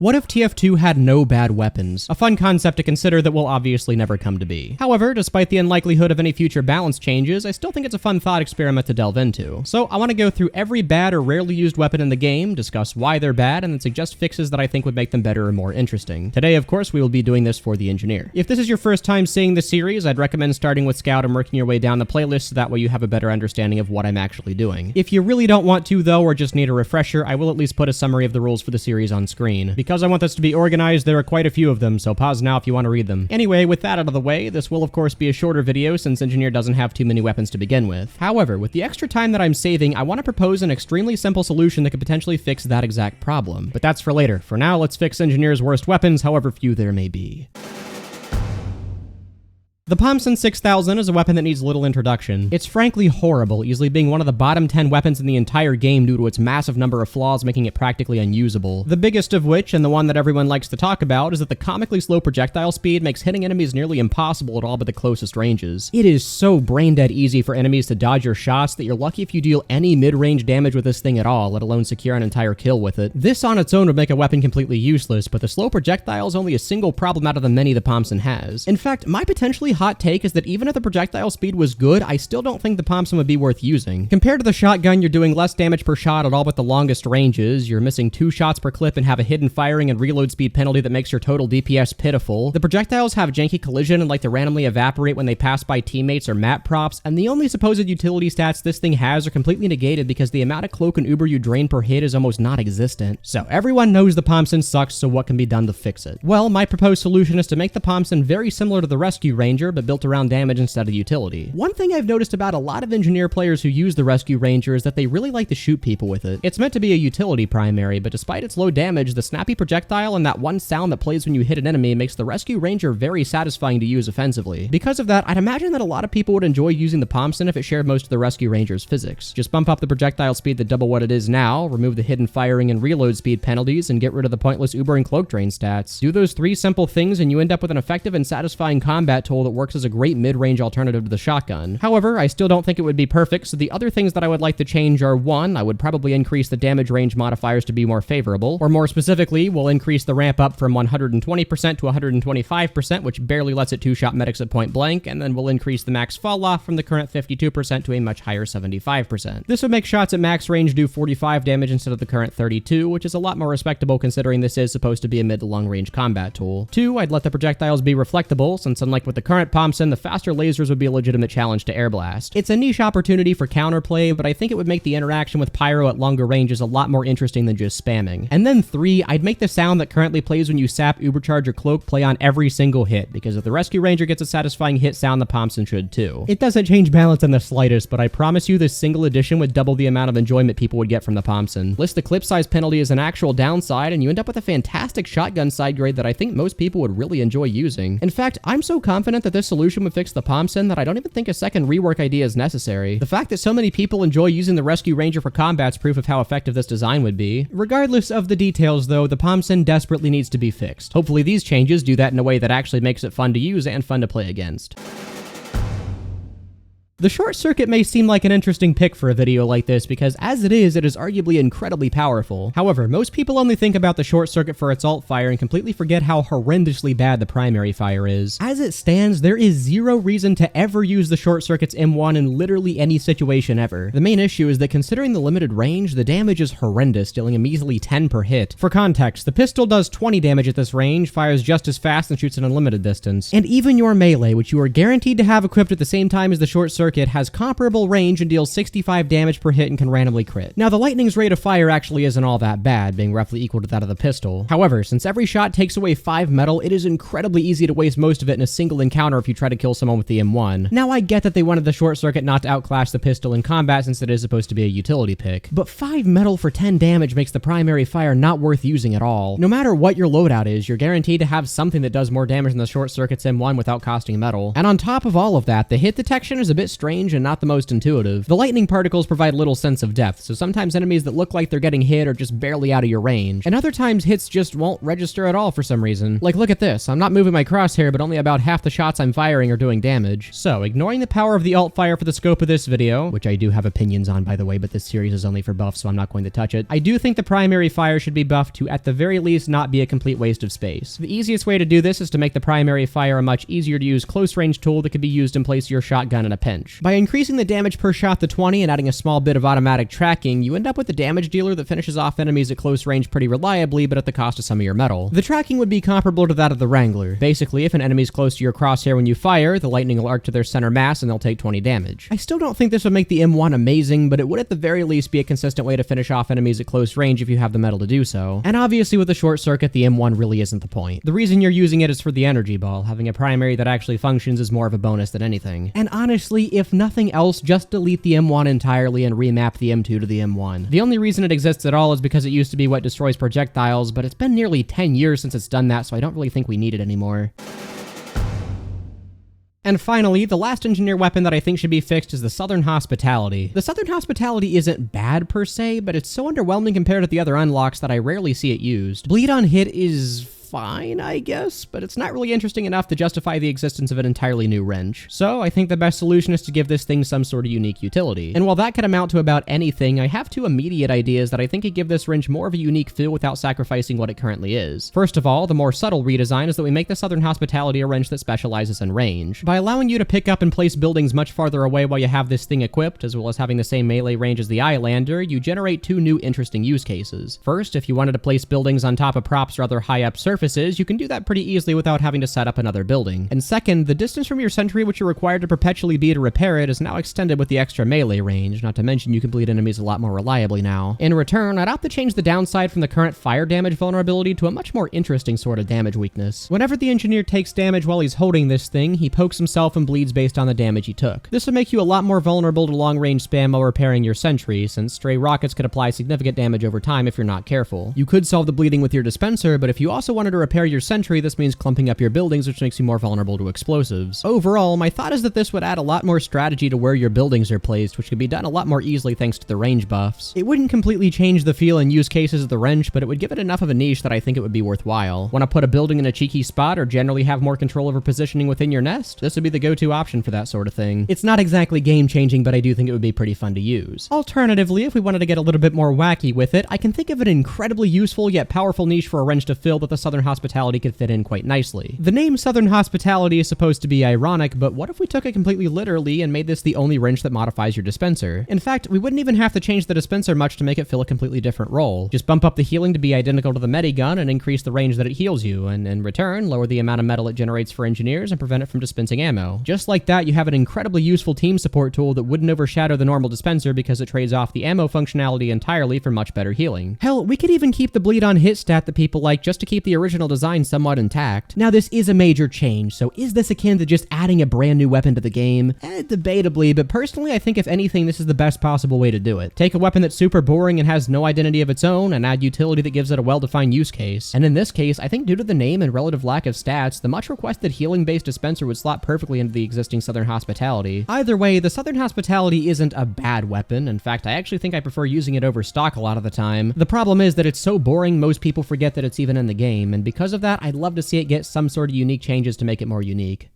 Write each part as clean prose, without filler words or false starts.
What if TF2 had no bad weapons? A fun concept to consider that will obviously never come to be. However, despite the unlikelihood of any future balance changes, I still think it's a fun thought experiment to delve into. So I want to go through every bad or rarely used weapon in the game, discuss why they're bad, and then suggest fixes that I think would make them better or more interesting. Today, of course, we will be doing this for the engineer. If this is your first time seeing the series, I'd recommend starting with Scout and working your way down the playlist so that way you have a better understanding of what I'm actually doing. If you really don't want to though, or just need a refresher, I will at least put a summary of the rules for the series on screen. Because I want this to be organized, there are quite a few of them, so pause now if you want to read them. Anyway, with that out of the way, this will of course be a shorter video since Engineer doesn't have too many weapons to begin with. However, with the extra time that I'm saving, I want to propose an extremely simple solution that could potentially fix that exact problem. But that's for later. For now, let's fix Engineer's worst weapons, however few there may be. The Pomson 6000 is a weapon that needs little introduction. It's frankly horrible, easily being one of the bottom 10 weapons in the entire game due to its massive number of flaws making it practically unusable. The biggest of which, and the one that everyone likes to talk about, is that the comically slow projectile speed makes hitting enemies nearly impossible at all but the closest ranges. It is so brain-dead easy for enemies to dodge your shots that you're lucky if you deal any mid-range damage with this thing at all, let alone secure an entire kill with it. This on its own would make a weapon completely useless, but the slow projectile is only a single problem out of the many the Pomson has. In fact, my potentially hot take is that even if the projectile speed was good, I still don't think the Pomson would be worth using. Compared to the shotgun, you're doing less damage per shot at all but the longest ranges, you're missing 2 shots per clip and have a hidden firing and reload speed penalty that makes your total DPS pitiful. The projectiles have janky collision and like to randomly evaporate when they pass by teammates or map props, and the only supposed utility stats this thing has are completely negated because the amount of cloak and uber you drain per hit is almost non-existent. So everyone knows the Pomson sucks, so what can be done to fix it? Well, my proposed solution is to make the Pomson very similar to the Rescue Ranger, but built around damage instead of utility. One thing I've noticed about a lot of engineer players who use the Rescue Ranger is that they really like to shoot people with it. It's meant to be a utility primary, but despite its low damage, the snappy projectile and that one sound that plays when you hit an enemy makes the Rescue Ranger very satisfying to use offensively. Because of that, I'd imagine that a lot of people would enjoy using the Pomson if it shared most of the Rescue Ranger's physics. Just bump up the projectile speed to double what it is now, remove the hidden firing and reload speed penalties, and get rid of the pointless uber and cloak drain stats. Do those 3 simple things and you end up with an effective and satisfying combat tool that works as a great mid-range alternative to the shotgun. However, I still don't think it would be perfect, so the other things that I would like to change are: 1, I would probably increase the damage range modifiers to be more favorable, or more specifically, we'll increase the ramp up from 120% to 125%, which barely lets it 2-shot medics at point blank, and then we'll increase the max fall off from the current 52% to a much higher 75%. This would make shots at max range do 45 damage instead of the current 32, which is a lot more respectable considering this is supposed to be a mid to long range combat tool. 2, I'd let the projectiles be reflectable, since unlike with the current Pomson, the faster lasers would be a legitimate challenge to air blast. It's a niche opportunity for counterplay, but I think it would make the interaction with Pyro at longer ranges a lot more interesting than just spamming. And then 3, I'd make the sound that currently plays when you sap, ubercharge, or cloak play on every single hit, because if the Rescue Ranger gets a satisfying hit sound, the Pomson should too. It doesn't change balance in the slightest, but I promise you this single addition would double the amount of enjoyment people would get from the Pomson. List the clip size penalty as an actual downside, and you end up with a fantastic shotgun side grade that I think most people would really enjoy using. In fact, I'm so confident that this solution would fix the Pomson that I don't even think a second rework idea is necessary. The fact that so many people enjoy using the Rescue Ranger for combat's proof of how effective this design would be. Regardless of the details though, the Pomson desperately needs to be fixed. Hopefully these changes do that in a way that actually makes it fun to use and fun to play against. The short circuit may seem like an interesting pick for a video like this because as it is arguably incredibly powerful. However, most people only think about the short circuit for its alt fire and completely forget how horrendously bad the primary fire is. As it stands, there is zero reason to ever use the short circuit's M1 in literally any situation ever. The main issue is that considering the limited range, the damage is horrendous, dealing a measly 10 per hit. For context, the pistol does 20 damage at this range, fires just as fast, and shoots an unlimited distance. And even your melee, which you are guaranteed to have equipped at the same time as the short circuit, has comparable range and deals 65 damage per hit and can randomly crit. Now, the lightning's rate of fire actually isn't all that bad, being roughly equal to that of the pistol. However, since every shot takes away 5 metal, it is incredibly easy to waste most of it in a single encounter if you try to kill someone with the M1. Now, I get that they wanted the short circuit not to outclass the pistol in combat since it is supposed to be a utility pick, but 5 metal for 10 damage makes the primary fire not worth using at all. No matter what your loadout is, you're guaranteed to have something that does more damage than the short circuit's M1 without costing metal. And on top of all of that, the hit detection is a bit strange and not the most intuitive. The lightning particles provide little sense of depth, so sometimes enemies that look like they're getting hit are just barely out of your range, and other times hits just won't register at all for some reason. Like, look at this. I'm not moving my crosshair, but only about half the shots I'm firing are doing damage. So, ignoring the power of the alt fire for the scope of this video, which I do have opinions on by the way, but this series is only for buffs, so I'm not going to touch it, I do think the primary fire should be buffed to at the very least not be a complete waste of space. The easiest way to do this is to make the primary fire a much easier to use close range tool that can be used in place of your shotgun in a pinch. By increasing the damage per shot to 20 and adding a small bit of automatic tracking, you end up with a damage dealer that finishes off enemies at close range pretty reliably, but at the cost of some of your metal. The tracking would be comparable to that of the Wrangler. Basically, if an enemy's close to your crosshair when you fire, the lightning will arc to their center mass and they'll take 20 damage. I still don't think this would make the M1 amazing, but it would at the very least be a consistent way to finish off enemies at close range if you have the metal to do so. And obviously with the short circuit, the M1 really isn't the point. The reason you're using it is for the energy ball. Having a primary that actually functions is more of a bonus than anything. And honestly, if nothing else, just delete the M1 entirely and remap the M2 to the M1. The only reason it exists at all is because it used to be what destroys projectiles, but it's been nearly 10 years since it's done that, so I don't really think we need it anymore. And finally, the last engineer weapon that I think should be fixed is the Southern Hospitality. The Southern Hospitality isn't bad per se, but it's so underwhelming compared to the other unlocks that I rarely see it used. Bleed on hit is fine, I guess, but it's not really interesting enough to justify the existence of an entirely new wrench. So I think the best solution is to give this thing some sort of unique utility. And while that could amount to about anything, I have two immediate ideas that I think could give this wrench more of a unique feel without sacrificing what it currently is. First of all, the more subtle redesign is that we make the Southern Hospitality a wrench that specializes in range. By allowing you to pick up and place buildings much farther away while you have this thing equipped, as well as having the same melee range as the Islander, you generate two new interesting use cases. First, if you wanted to place buildings on top of props or other high up surfaces, you can do that pretty easily without having to set up another building. And second, the distance from your sentry which you're required to perpetually be to repair it is now extended with the extra melee range, not to mention you can bleed enemies a lot more reliably now. In return, I'd opt to change the downside from the current fire damage vulnerability to a much more interesting sort of damage weakness. Whenever the engineer takes damage while he's holding this thing, he pokes himself and bleeds based on the damage he took. This would make you a lot more vulnerable to long-range spam while repairing your sentry, since stray rockets could apply significant damage over time if you're not careful. You could solve the bleeding with your dispenser, but if you also wanted to repair your sentry, this means clumping up your buildings, which makes you more vulnerable to explosives. Overall, my thought is that this would add a lot more strategy to where your buildings are placed, which could be done a lot more easily thanks to the range buffs. It wouldn't completely change the feel and use cases of the wrench, but it would give it enough of a niche that I think it would be worthwhile. Want to put a building in a cheeky spot or generally have more control over positioning within your nest? This would be the go-to option for that sort of thing. It's not exactly game-changing, but I do think it would be pretty fun to use. Alternatively, if we wanted to get a little bit more wacky with it, I can think of an incredibly useful yet powerful niche for a wrench to fill that the Southern Hospitality could fit in quite nicely. The name Southern Hospitality is supposed to be ironic, but what if we took it completely literally and made this the only wrench that modifies your dispenser? In fact, we wouldn't even have to change the dispenser much to make it fill a completely different role. Just bump up the healing to be identical to the medigun and increase the range that it heals you, and in return, lower the amount of metal it generates for engineers and prevent it from dispensing ammo. Just like that, you have an incredibly useful team support tool that wouldn't overshadow the normal dispenser because it trades off the ammo functionality entirely for much better healing. Hell, we could even keep the bleed on hit stat that people like just to keep the original design somewhat intact. Now, this is a major change, so is this akin to just adding a brand new weapon to the game? Debatably, but personally, I think if anything, this is the best possible way to do it. Take a weapon that's super boring and has no identity of its own, and add utility that gives it a well-defined use case. And in this case, I think due to the name and relative lack of stats, the much requested healing-based dispenser would slot perfectly into the existing Southern Hospitality. Either way, the Southern Hospitality isn't a bad weapon. In fact, I actually think I prefer using it over stock a lot of the time. The problem is that it's so boring, most people forget that it's even in the game, and because of that, I'd love to see it get some sort of unique changes to make it more unique.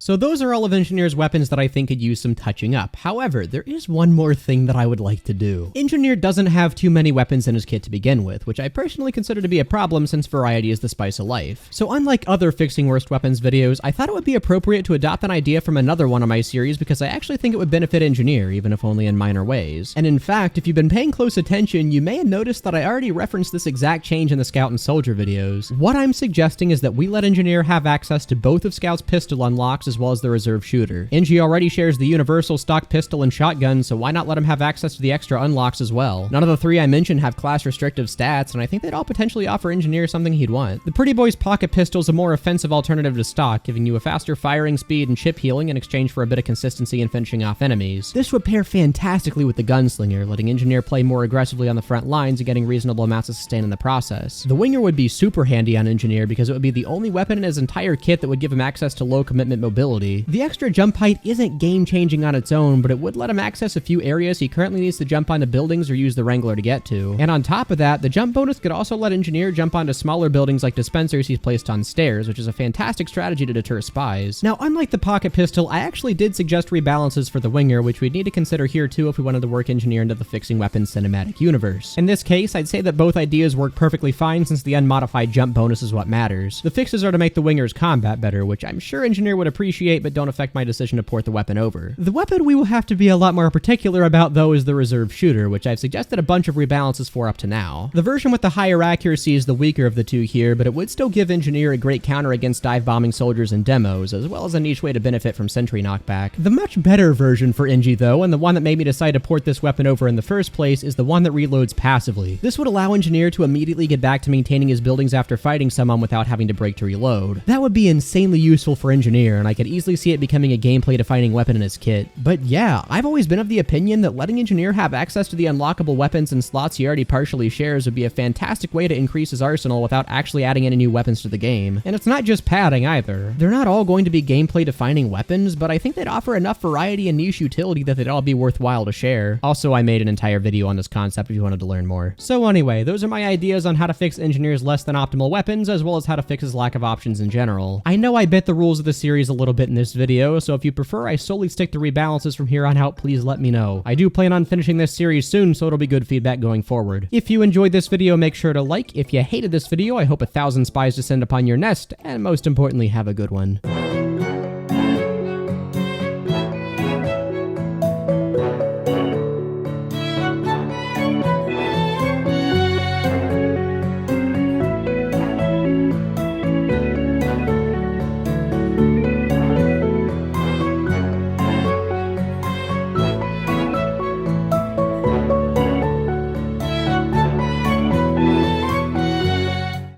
So those are all of Engineer's weapons that I think could use some touching up. However, there is one more thing that I would like to do. Engineer doesn't have too many weapons in his kit to begin with, which I personally consider to be a problem since variety is the spice of life. So unlike other Fixing Worst Weapons videos, I thought it would be appropriate to adopt an idea from another one of my series because I actually think it would benefit Engineer, even if only in minor ways. And in fact, if you've been paying close attention, you may have noticed that I already referenced this exact change in the Scout and Soldier videos. What I'm suggesting is that we let Engineer have access to both of Scout's pistol unlocks as well as the reserve shooter. Engie already shares the universal stock pistol and shotgun, so why not let him have access to the extra unlocks as well? None of the three I mentioned have class restrictive stats, and I think they'd all potentially offer Engineer something he'd want. The Pretty Boy's pocket pistol is a more offensive alternative to stock, giving you a faster firing speed and chip healing in exchange for a bit of consistency in finishing off enemies. This would pair fantastically with the Gunslinger, letting Engineer play more aggressively on the front lines and getting reasonable amounts of sustain in the process. The Winger would be super handy on Engineer because it would be the only weapon in his entire kit that would give him access to low commitment mobility ability. The extra jump height isn't game-changing on its own, but it would let him access a few areas he currently needs to jump onto buildings or use the Wrangler to get to. And on top of that, the jump bonus could also let Engineer jump onto smaller buildings like dispensers he's placed on stairs, which is a fantastic strategy to deter spies. Now, unlike the pocket pistol, I actually did suggest rebalances for the Winger, which we'd need to consider here too if we wanted to work Engineer into the fixing weapons cinematic universe. In this case, I'd say that both ideas work perfectly fine since the unmodified jump bonus is what matters. The fixes are to make the Winger's combat better, which I'm sure Engineer would appreciate but don't affect my decision to port the weapon over. The weapon we will have to be a lot more particular about though is the reserve shooter, which I've suggested a bunch of rebalances for up to now. The version with the higher accuracy is the weaker of the two here, but it would still give Engineer a great counter against dive bombing soldiers and demos, as well as a niche way to benefit from sentry knockback. The much better version for Engie though, and the one that made me decide to port this weapon over in the first place, is the one that reloads passively. This would allow Engineer to immediately get back to maintaining his buildings after fighting someone without having to break to reload. That would be insanely useful for Engineer, and I could easily see it becoming a gameplay defining weapon in his kit. But yeah, I've always been of the opinion that letting Engineer have access to the unlockable weapons and slots he already partially shares would be a fantastic way to increase his arsenal without actually adding any new weapons to the game. And it's not just padding either. They're not all going to be gameplay defining weapons, but I think they'd offer enough variety and niche utility that they'd all be worthwhile to share. Also, I made an entire video on this concept if you wanted to learn more. So anyway, those are my ideas on how to fix Engineer's less than optimal weapons, as well as how to fix his lack of options in general. I know I bit the rules of the series a little bit in this video, so if you prefer I solely stick to rebalances from here on out, please let me know. I do plan on finishing this series soon, so it'll be good feedback going forward. If you enjoyed this video, make sure to like. If you hated this video, I hope 1,000 spies descend upon your nest, and most importantly, have a good one.